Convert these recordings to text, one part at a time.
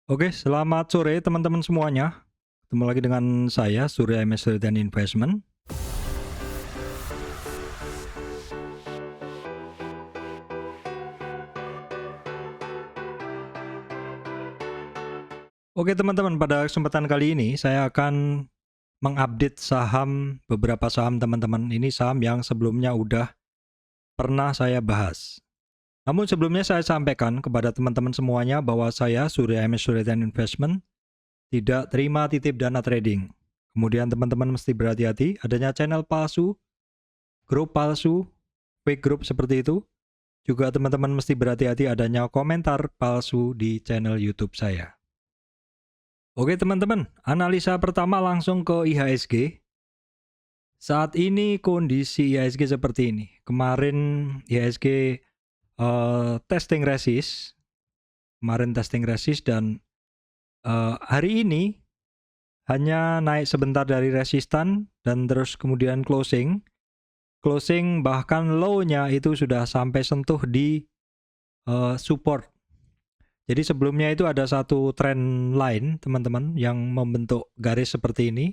Oke, selamat sore teman-teman semuanya. Ketemu lagi dengan saya, Surya MS dan Investment. Oke teman-teman, pada kesempatan kali ini saya akan mengupdate beberapa saham teman-teman. Ini saham yang sebelumnya udah pernah saya bahas. Namun sebelumnya saya sampaikan kepada teman-teman semuanya bahwa saya, Surya MS dan Investment, tidak terima titip dana trading. Kemudian teman-teman mesti berhati-hati, adanya channel palsu, grup palsu, fake group seperti itu. Juga teman-teman mesti berhati-hati adanya komentar palsu di channel YouTube saya. Oke teman-teman, analisa pertama langsung ke IHSG. Saat ini kondisi IHSG seperti ini. Kemarin IHSG testing resist. Dan hari ini hanya naik sebentar dari resistan dan terus kemudian closing. Closing bahkan low-nya itu sudah sampai sentuh di support. Jadi sebelumnya itu ada satu trend line teman-teman yang membentuk garis seperti ini.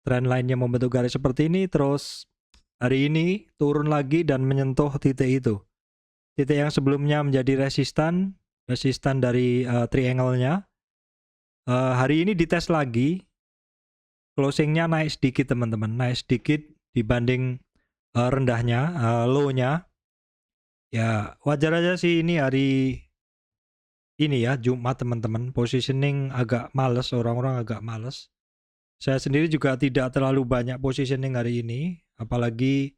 Trend line yang membentuk garis seperti ini, terus hari ini turun lagi dan menyentuh titik itu. Titik yang sebelumnya menjadi resistan dari triangle-nya. Hari ini dites lagi, closing-nya naik sedikit teman-teman, naik sedikit dibanding rendahnya, low-nya. Ya wajar aja sih ini hari ini ya, Jumat teman-teman, positioning agak males, orang-orang agak males. Saya sendiri juga tidak terlalu banyak positioning hari ini, apalagi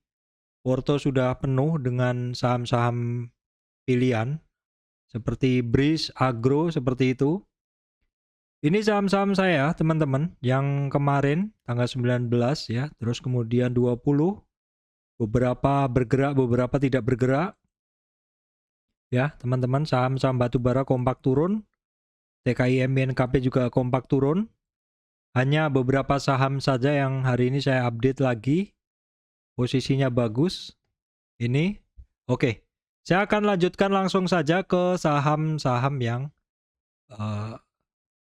porto sudah penuh dengan saham-saham pilihan, seperti BRIS, Agro, seperti itu. Ini saham-saham saya teman-teman, yang kemarin tanggal 19 ya, terus kemudian 20, beberapa bergerak, beberapa tidak bergerak. Ya teman-teman, saham-saham batubara kompak turun, TKI MNKP juga kompak turun. Hanya beberapa saham saja yang hari ini saya update lagi, posisinya bagus. Ini, oke. Saya akan lanjutkan langsung saja ke saham-saham yang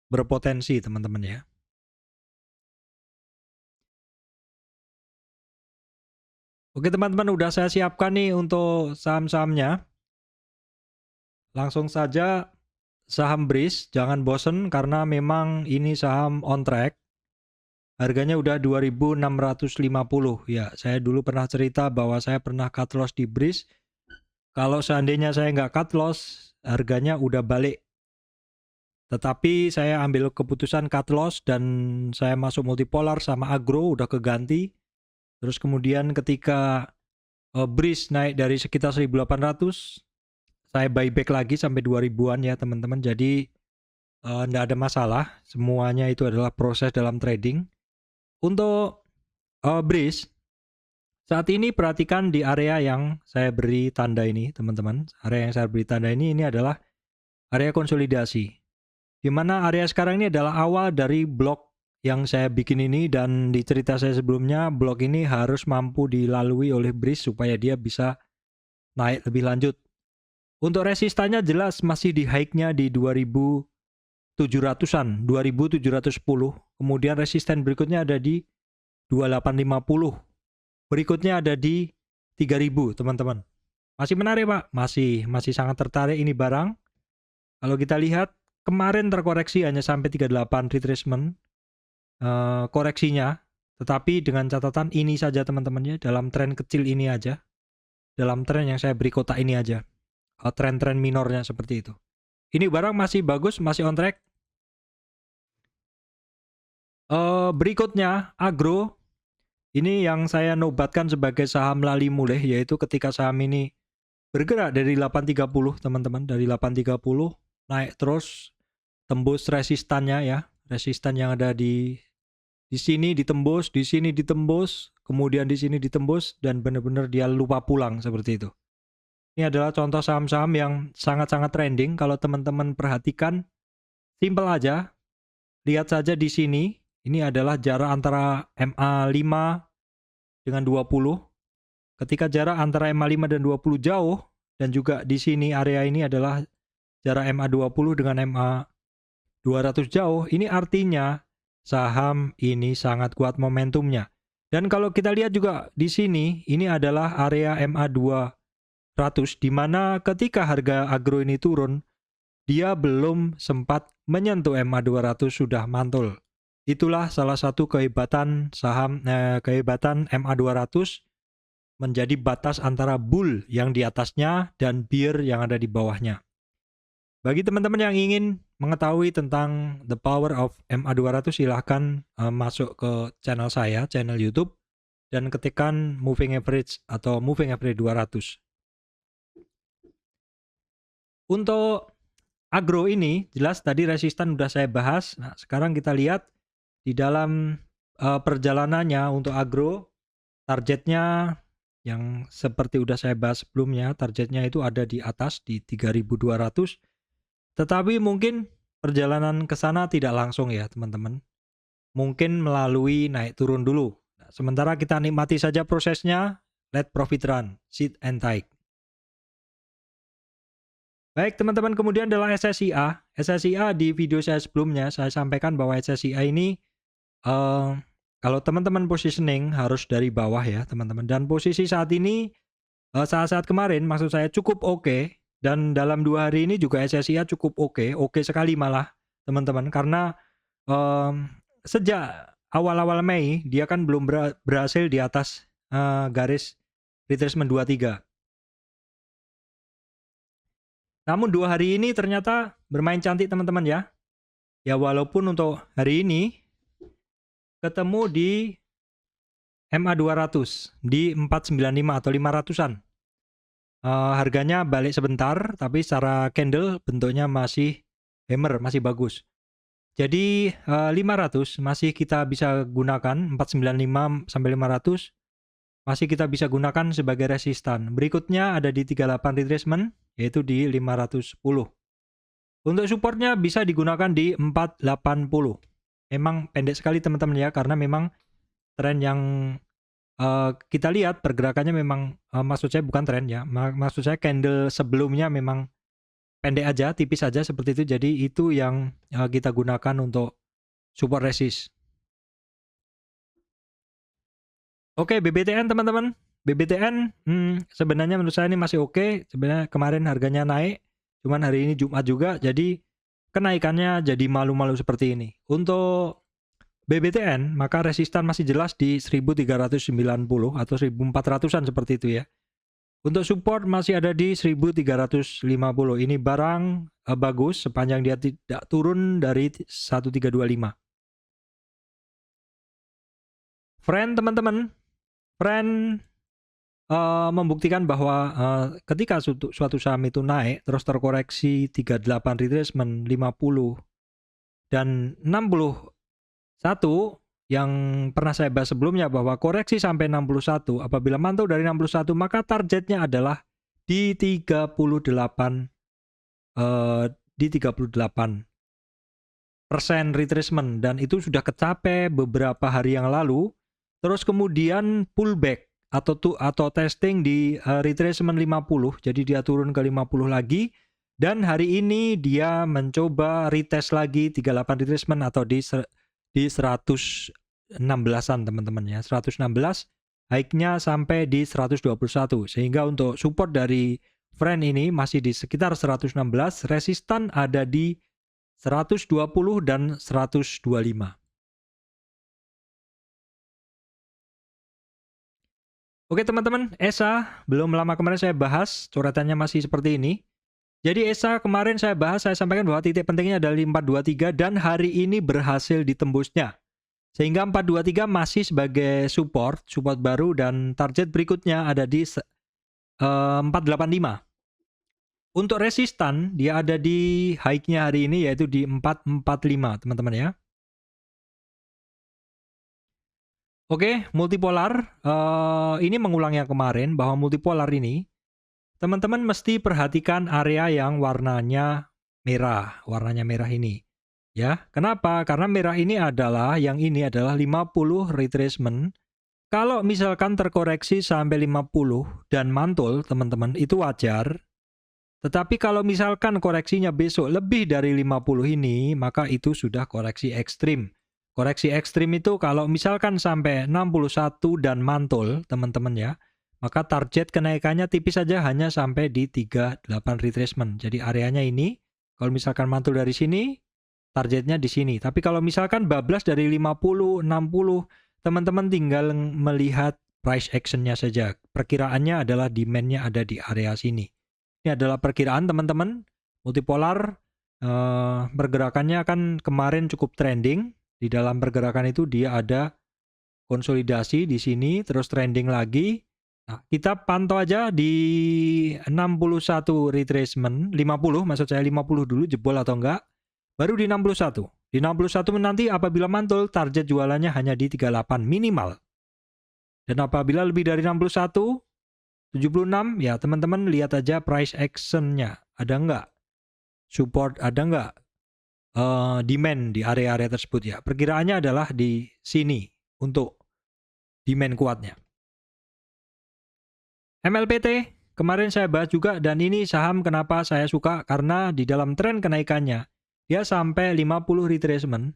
berpotensi teman-teman ya. Oke teman-teman, udah saya siapkan nih untuk saham-sahamnya. Langsung saja saham BRIS, jangan bosen karena memang ini saham on track. Harganya udah 2.650 ya. Saya dulu pernah cerita bahwa saya pernah cut loss di BRIS. Kalau seandainya saya nggak cut loss, harganya udah balik. Tetapi saya ambil keputusan cut loss dan saya masuk multipolar sama agro udah keganti. Terus kemudian ketika BRIS naik dari sekitar 1.800, saya buyback lagi sampai 2.000-an ya teman-teman. Jadi nggak ada masalah, semuanya itu adalah proses dalam trading. Untuk BRIS, saat ini perhatikan di area yang saya beri tanda ini teman-teman. Area yang saya beri tanda ini adalah area konsolidasi. Di mana area sekarang ini adalah awal dari blok yang saya bikin ini, dan di cerita saya sebelumnya blok ini harus mampu dilalui oleh BRIS supaya dia bisa naik lebih lanjut. Untuk resistannya jelas masih di high-nya di 2.700-an, 2.710. Kemudian resisten berikutnya ada di 2.850. Berikutnya ada di 3.000 teman-teman. Masih menarik Pak, masih sangat tertarik ini barang. Kalau kita lihat kemarin terkoreksi hanya sampai 38 retracement koreksinya, tetapi dengan catatan ini saja teman-teman ya, dalam tren kecil ini aja, dalam tren yang saya beri kotak ini aja, tren-tren minornya seperti itu. Ini barang masih bagus, masih on track. Berikutnya agro, ini yang saya nobatkan sebagai saham lali muleh, yaitu ketika saham ini bergerak dari 830 teman-teman, dari 830 naik terus tembus resistannya ya, resistan yang ada di sini ditembus, di sini ditembus, kemudian di sini ditembus, dan benar-benar dia lupa pulang seperti itu. Ini adalah contoh saham-saham yang sangat-sangat trending. Kalau teman-teman perhatikan, simple aja, lihat saja di sini. Ini adalah jarak antara MA5 dengan 20. Ketika jarak antara MA5 dan 20 jauh, dan juga di sini area ini adalah jarak MA20 dengan MA 200 jauh, ini artinya saham ini sangat kuat momentumnya. Dan kalau kita lihat juga di sini, ini adalah area MA 200 di mana ketika harga agro ini turun, dia belum sempat menyentuh MA 200 sudah mantul. Itulah salah satu kehebatan kehebatan MA 200 menjadi batas antara bull yang di atasnya dan bear yang ada di bawahnya. Bagi teman-teman yang ingin mengetahui tentang the power of MA 200, silahkan masuk ke channel saya, channel YouTube, dan ketikkan moving average atau moving average 200. Untuk agro ini, jelas tadi resistan sudah saya bahas. Nah, sekarang kita lihat di dalam perjalanannya untuk agro, targetnya yang seperti udah saya bahas sebelumnya, targetnya itu ada di atas di 3.200. Tetapi mungkin perjalanan ke sana tidak langsung ya teman-teman. Mungkin melalui naik turun dulu. Nah, sementara kita nikmati saja prosesnya, let profit run, sit and take. Baik teman-teman, kemudian adalah SSIA. SSIA di video saya sebelumnya saya sampaikan bahwa SSIA ini kalau teman-teman positioning harus dari bawah ya teman-teman. Dan posisi saat ini saat-saat kemarin maksud saya cukup oke. Dan dalam 2 hari ini juga SSIA cukup oke sekali malah teman-teman. Karena sejak awal-awal Mei dia kan belum berhasil di atas garis retracement 23. Namun 2 hari ini ternyata bermain cantik teman-teman ya. Ya walaupun untuk hari ini ketemu di MA 200 di 495 atau 500-an. Harganya balik sebentar, tapi secara candle bentuknya masih hammer, masih bagus. Jadi 500 masih kita bisa gunakan, 495 sampai 500 masih kita bisa gunakan sebagai resistan. Berikutnya ada di 38 retracement, yaitu di 510. Untuk supportnya bisa digunakan di 480. Memang pendek sekali teman-teman ya, karena memang tren yang kita lihat pergerakannya memang maksud saya bukan tren ya, maksud saya candle sebelumnya memang pendek aja, tipis aja seperti itu. Jadi itu yang kita gunakan untuk support resist. Oke, BBTN teman-teman. BBTN sebenarnya menurut saya ini masih oke. Sebenarnya kemarin harganya naik, cuman hari ini Jumat juga, jadi kenaikannya jadi malu-malu seperti ini. Untuk BBTN, maka resistan masih jelas di 1390 atau 1400-an seperti itu ya. Untuk support masih ada di 1350. Ini barang bagus sepanjang dia tidak turun dari 1325. Friend teman-teman, friend membuktikan bahwa ketika suatu saham itu naik terus terkoreksi 38 retracement 50 dan 61 yang pernah saya bahas sebelumnya bahwa koreksi sampai 61, apabila mantul dari 61 maka targetnya adalah di 38 retracement, dan itu sudah kecapai beberapa hari yang lalu. Terus kemudian pullback atau testing di retracement 50, jadi dia turun ke 50 lagi, dan hari ini dia mencoba retest lagi 38 retracement atau di 116-an teman-teman ya, 116, high-nya sampai di 121, sehingga untuk support dari friend ini masih di sekitar 116, resistan ada di 120 dan 125. Oke teman-teman, ESA belum lama kemarin saya bahas, coretannya masih seperti ini. Jadi ESA kemarin saya bahas, saya sampaikan bahwa titik pentingnya adalah 423 dan hari ini berhasil ditembusnya. Sehingga 423 masih sebagai support baru, dan target berikutnya ada di 485. Untuk resistan dia ada di high-nya hari ini yaitu di 445 teman-teman ya. Oke, multipolar ini mengulang yang kemarin, bahwa multipolar ini teman-teman mesti perhatikan area yang warnanya merah ini. Ya, kenapa? Karena merah ini adalah 50 retracement. Kalau misalkan terkoreksi sampai 50 dan mantul, teman-teman, itu wajar. Tetapi kalau misalkan koreksinya besok lebih dari 50 ini, maka itu sudah koreksi ekstrim. Koreksi ekstrim itu kalau misalkan sampai 61 dan mantul, teman-teman ya, maka target kenaikannya tipis saja hanya sampai di 38 retracement. Jadi areanya ini, kalau misalkan mantul dari sini, targetnya di sini. Tapi kalau misalkan bablas dari 50, 60, teman-teman tinggal melihat price actionnya saja. Perkiraannya adalah demand-nya ada di area sini. Ini adalah perkiraan teman-teman. Multipolar pergerakannya kan kemarin cukup trending. Di dalam pergerakan itu dia ada konsolidasi di sini, terus trending lagi. Nah, kita pantau aja di 61 retracement, 50 maksud saya 50 dulu jebol atau enggak. Baru di 61. Di 61 nanti apabila mantul, target jualannya hanya di 38 minimal. Dan apabila lebih dari 61, 76, ya teman-teman lihat aja price action-nya. Ada nggak? Support ada nggak? Demand di area-area tersebut ya. Perkiraannya adalah di sini untuk demand kuatnya. MLPT, kemarin saya bahas juga dan ini saham kenapa saya suka karena di dalam tren kenaikannya, dia sampai 50 retracement.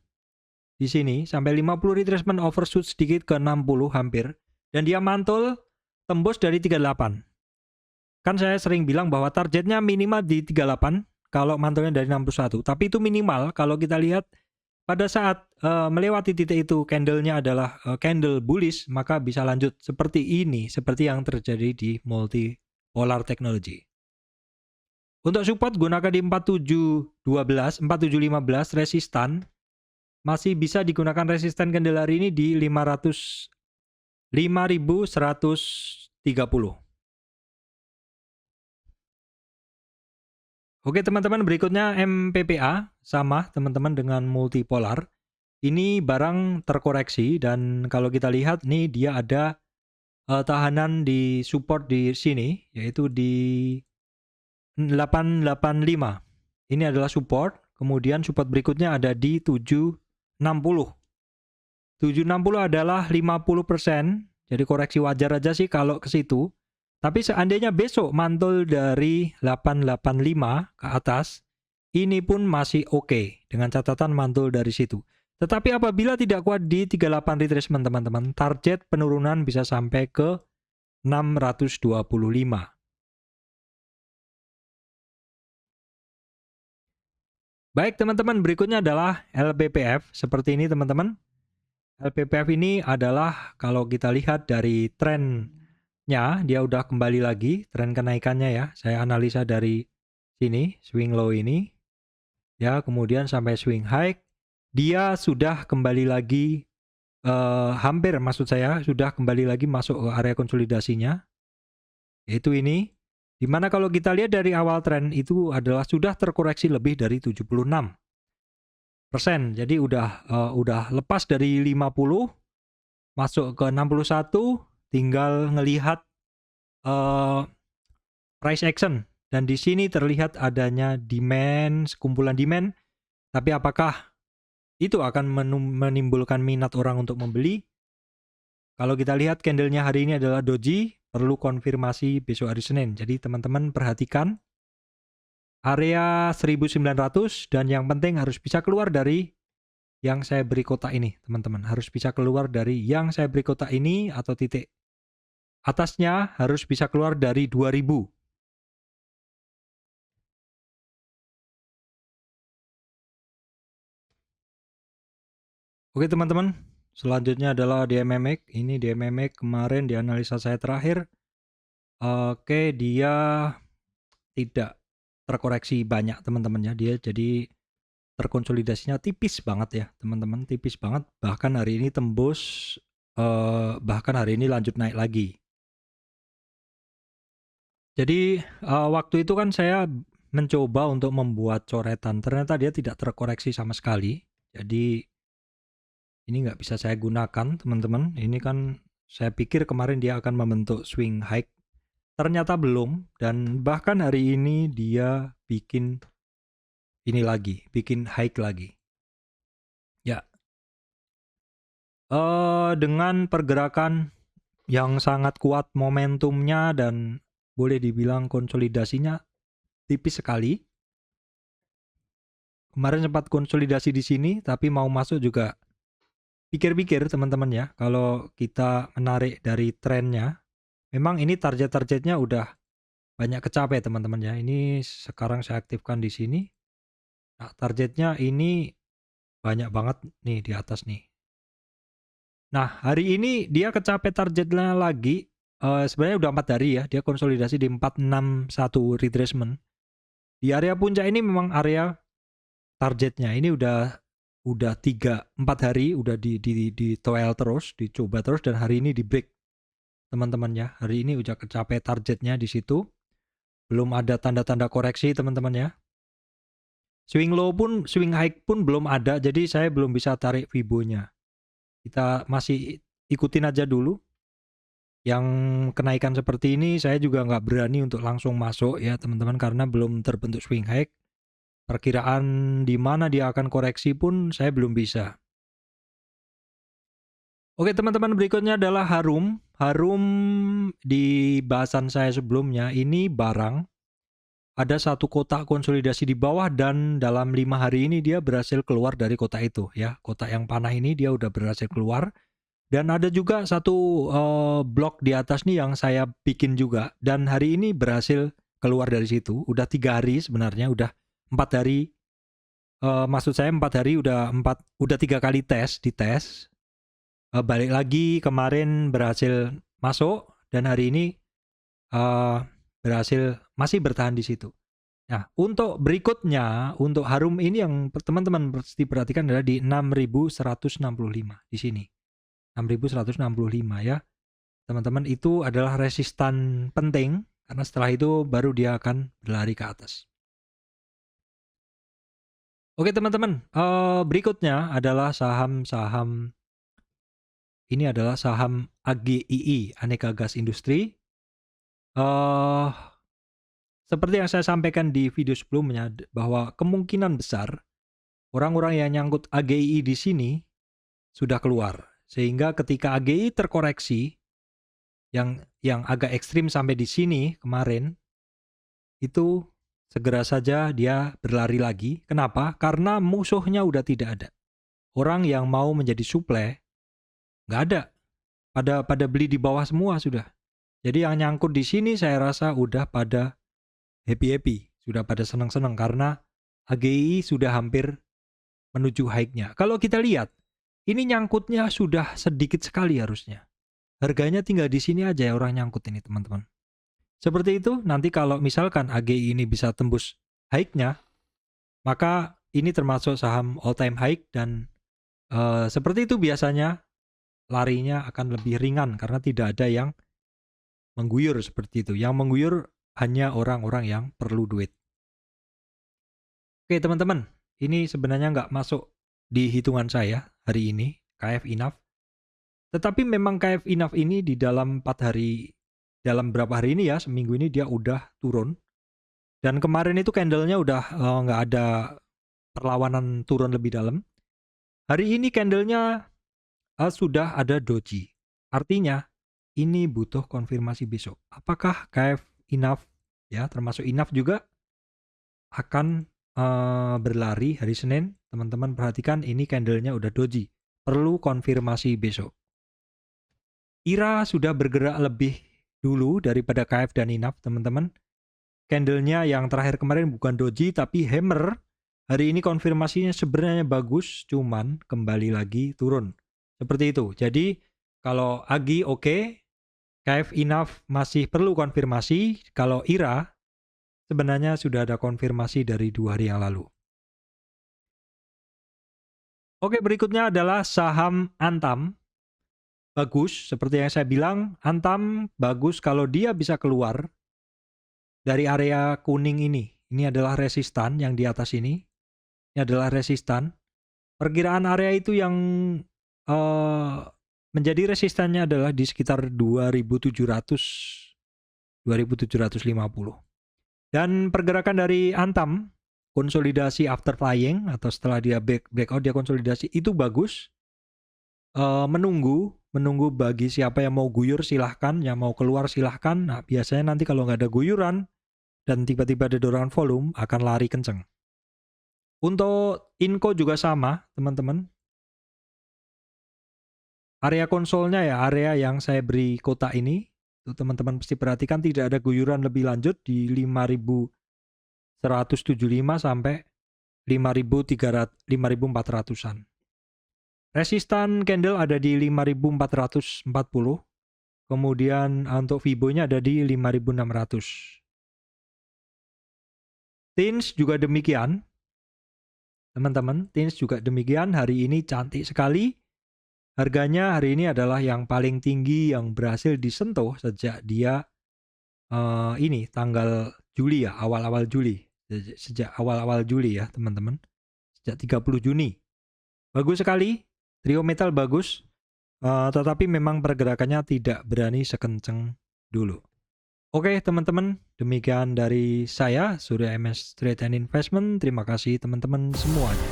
Di sini sampai 50 retracement overshoot sedikit ke 60 hampir. Dan dia mantul tembus dari 38. Kan saya sering bilang bahwa targetnya minimal di 38 kalau mantulnya dari 61. Tapi itu minimal kalau kita lihat pada saat melewati titik itu candle-nya adalah candle bullish, maka bisa lanjut seperti ini, seperti yang terjadi di multipolar technology. Untuk support gunakan di 4712, 4715 resistan. Masih bisa digunakan resisten candle hari ini di 5130. Oke teman-teman, berikutnya MPPA sama teman-teman dengan multipolar. Ini barang terkoreksi dan kalau kita lihat nih dia ada tahanan di support di sini yaitu di 885. Ini adalah support, kemudian support berikutnya ada di 760. 760 adalah 50%, jadi koreksi wajar aja sih kalau ke situ. Tapi seandainya besok mantul dari 885 ke atas, ini pun masih oke dengan catatan mantul dari situ. Tetapi apabila tidak kuat di 38 retracement teman-teman, target penurunan bisa sampai ke 625. Baik teman-teman, berikutnya adalah LPPF. Seperti ini teman-teman. LPPF ini adalah kalau kita lihat dari trennya, dia udah kembali lagi, tren kenaikannya ya. Saya analisa dari sini, swing low ini. Ya, kemudian sampai swing high. Dia sudah kembali lagi, hampir maksud saya, sudah kembali lagi masuk ke area konsolidasinya. Yaitu ini. Dimana kalau kita lihat dari awal tren itu adalah sudah terkoreksi lebih dari 76%. Jadi udah lepas dari 50 masuk ke 61, tinggal ngelihat price action dan di sini terlihat adanya demand, sekumpulan demand. Tapi apakah itu akan menimbulkan minat orang untuk membeli? Kalau kita lihat candlenya hari ini adalah doji, perlu konfirmasi besok hari Senin. Jadi teman-teman perhatikan area 1900 dan yang penting harus bisa keluar dari yang saya beri kotak ini, teman-teman. Harus bisa keluar dari yang saya beri kotak ini atau titik atasnya harus bisa keluar dari 2000. Oke teman-teman, selanjutnya adalah DMMX. Ini DMMX kemarin di analisa saya terakhir. Oke, dia tidak terkoreksi banyak teman-teman ya. Dia jadi terkonsolidasinya tipis banget ya teman-teman, tipis banget. Bahkan hari ini tembus, bahkan hari ini lanjut naik lagi. Jadi waktu itu kan saya mencoba untuk membuat coretan, ternyata dia tidak terkoreksi sama sekali. Jadi ini nggak bisa saya gunakan teman-teman. Ini kan saya pikir kemarin dia akan membentuk swing high, ternyata belum. Dan bahkan hari ini dia bikin ini lagi, bikin high lagi. Ya, dengan pergerakan yang sangat kuat momentumnya dan boleh dibilang konsolidasinya tipis sekali. Kemarin sempat konsolidasi di sini, tapi mau masuk juga pikir-pikir teman-teman ya. Kalau kita menarik dari trennya, memang ini target-targetnya udah banyak kecapai teman-teman ya. Ini sekarang saya aktifkan di sini. Nah, targetnya ini banyak banget nih di atas nih. Nah, hari ini dia kecapai targetnya lagi. Sebenarnya udah 4 hari ya. Dia konsolidasi di 461 retracement. Di area puncak ini memang area targetnya. Ini udah 3-4 hari udah di toel terus, dicoba terus, dan hari ini di break teman-teman ya. Hari ini udah kecapai targetnya di situ. Belum ada tanda-tanda koreksi teman-teman ya. Swing low pun, swing high pun belum ada, jadi saya belum bisa tarik Fibo-nya. Kita masih ikutin aja dulu. Yang kenaikan seperti ini saya juga nggak berani untuk langsung masuk ya teman-teman, karena belum terbentuk swing high. Perkiraan di mana dia akan koreksi pun saya belum bisa. Oke teman-teman, berikutnya adalah Harum. Harum di bahasan saya sebelumnya, ini barang ada satu kotak konsolidasi di bawah, dan dalam 5 hari ini dia berhasil keluar dari kotak itu ya. Kotak yang panah ini dia udah berhasil keluar. Dan ada juga satu blok di atas nih yang saya bikin juga, dan hari ini berhasil keluar dari situ. Udah 3 hari sebenarnya, udah 4 hari. Maksud saya 4 hari udah 3 kali dites. Balik lagi kemarin berhasil masuk, dan hari ini berhasil masih bertahan di situ. Nah, untuk berikutnya, untuk Harum ini yang teman-teman pasti perhatikan adalah di 6.165 di sini. 6.165 ya. Teman-teman, itu adalah resistan penting, karena setelah itu baru dia akan berlari ke atas. Oke teman-teman, berikutnya adalah saham-saham, ini adalah saham AGII, Aneka Gas Industri. Seperti yang saya sampaikan di video sebelumnya, bahwa kemungkinan besar orang-orang yang nyangkut AGII di sini sudah keluar. Sehingga ketika AGI terkoreksi yang agak ekstrim sampai di sini kemarin, itu segera saja dia berlari lagi. Kenapa? Karena musuhnya udah tidak ada. Orang yang mau menjadi suplai nggak ada. Pada beli di bawah semua sudah. Jadi yang nyangkut di sini saya rasa udah pada happy-happy, sudah pada senang-senang karena AGI sudah hampir menuju high-nya. Kalau kita lihat, ini nyangkutnya sudah sedikit sekali harusnya. Harganya tinggal di sini aja ya orang nyangkut ini teman-teman. Seperti itu, nanti kalau misalkan AGI ini bisa tembus high-nya, maka ini termasuk saham all time high, dan seperti itu biasanya larinya akan lebih ringan karena tidak ada yang mengguyur seperti itu. Yang mengguyur hanya orang-orang yang perlu duit. Oke teman-teman, ini sebenarnya nggak masuk di hitungan saya hari ini, KF Enough. Tetapi memang KF Enough ini di dalam 4 hari, dalam berapa hari ini ya, seminggu ini dia udah turun. Dan kemarin itu candlenya udah nggak ada perlawanan turun lebih dalam. Hari ini candlenya sudah ada doji. Artinya ini butuh konfirmasi besok. Apakah KF Enough ya, termasuk Enough juga akan berlari hari Senin? Teman-teman perhatikan, ini candlenya udah doji. Perlu konfirmasi besok. IRA sudah bergerak lebih dulu daripada KF dan Enough teman-teman. Candlenya yang terakhir kemarin bukan doji tapi hammer. Hari ini konfirmasinya sebenarnya bagus, cuman kembali lagi turun. Seperti itu. Jadi kalau AGI oke, KF Enough masih perlu konfirmasi. Kalau IRA sebenarnya sudah ada konfirmasi dari 2 hari yang lalu. Oke, berikutnya adalah saham Antam. Bagus, seperti yang saya bilang, Antam bagus kalau dia bisa keluar dari area kuning ini. Ini adalah resistan yang di atas ini. Ini adalah resistan. Perkiraan area itu yang menjadi resistannya adalah di sekitar 2750. Dan pergerakan dari Antam, konsolidasi after flying atau setelah dia breakout dia konsolidasi itu bagus. Menunggu bagi siapa yang mau guyur silahkan, yang mau keluar silahkan. Nah biasanya nanti kalau nggak ada guyuran dan tiba-tiba ada dorongan volume, akan lari kenceng. Untuk Inco juga sama, teman-teman. Area konsolnya ya, area yang saya beri kotak ini, teman-teman pasti perhatikan tidak ada guyuran lebih lanjut di 5175 sampai 5400-an. Resistan candle ada di 5440. Kemudian untuk Fibo-nya ada di 5600. Tins juga demikian. Teman-teman, Tins juga demikian. Hari ini cantik sekali. Harganya hari ini adalah yang paling tinggi yang berhasil disentuh sejak dia ini tanggal Juli ya, awal-awal Juli. Sejak awal-awal Juli ya, teman-teman. Sejak 30 Juni. Bagus sekali. Trio metal bagus. Tetapi memang pergerakannya tidak berani sekenceng dulu. Oke teman-teman, demikian dari saya, Surya MS Trade and Investment. Terima kasih teman-teman semuanya.